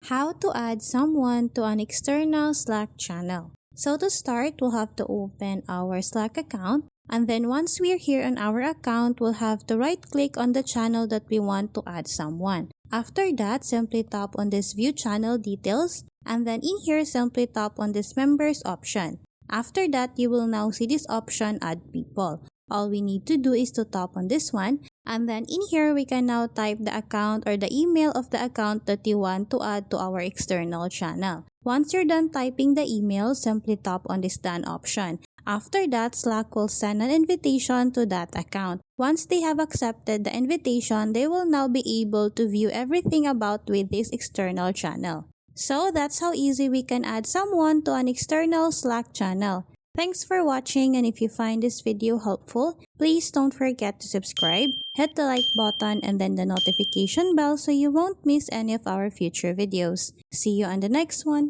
How to add someone to an external Slack channel. So to start, we'll have to open our Slack account, and then once we're here on our account, we'll have to right-click on the channel that we want to add someone. After that, simply tap on this View Channel Details, and then in here, simply tap on this Members option. After that, you will now see this option, Add People. All we need to do is to tap on this one, and then in here, we can now type the account or the email of the account that you want to add to our external channel. Once you're done typing the email, simply tap on this Done option. After that, Slack will send an invitation to that account. Once they have accepted the invitation, they will now be able to view everything about with this external channel. So that's how easy we can add someone to an external Slack channel. Thanks for watching, and if you find this video helpful, please don't forget to subscribe, hit the like button, and then the notification bell so you won't miss any of our future videos. See you on the next one.